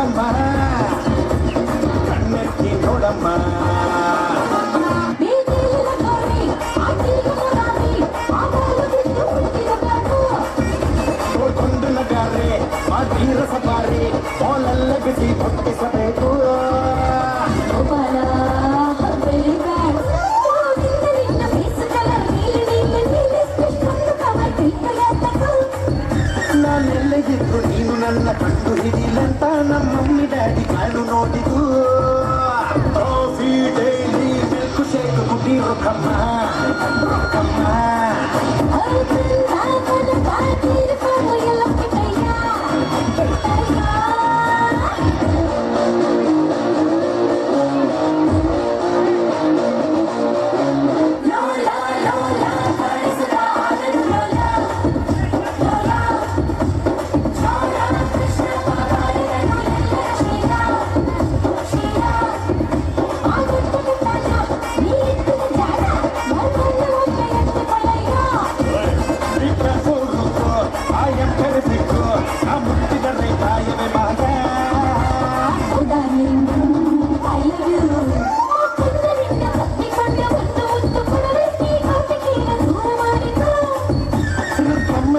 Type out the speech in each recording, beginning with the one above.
ರುಕಮ್ಮ ಕಣ್ಣೆತ್ತಿ ನೋಡಮ್ಮ ನೋಡ್ಕೊಂಡು ನಗಾರೆ ತೀರ ಸಫಾರಿ ಬಾಲಲ್ಲ ಬಿಸಿ ಹೊಟ್ಟಿಸಬೇಕು ನಾನೆಲ್ಲಿದ್ರು ನೀನು ನನ್ನ ಕಂಡು ಹಿಡಿಲಂತ ನಮ್ಮಮ್ಮಿ ಡ್ಯಾಡಿ ಕಾಣು ನೋಡಿದು ಕಾಫಿ ಡೈಲಿ ಮಿಲ್ಕ್ ಶೇಕ್ ಕುಡಿ ರುಕಮ್ಮ ರುಕಮ್ಮ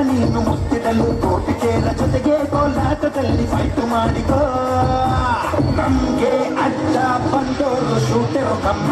ನೀನು ಮುತ್ತಿಡಲು ಕೋಟಿಕೆಲ ಜೊತೆಗೆ ಕೋಲಾಟದಲ್ಲಿ ಫೈಟು ಮಾಡಿಕೋ ನಮ್ಗೆ ಅಡ್ಡ ಬಂದೋರು ಶೂಟರು ಕಮ್ಮ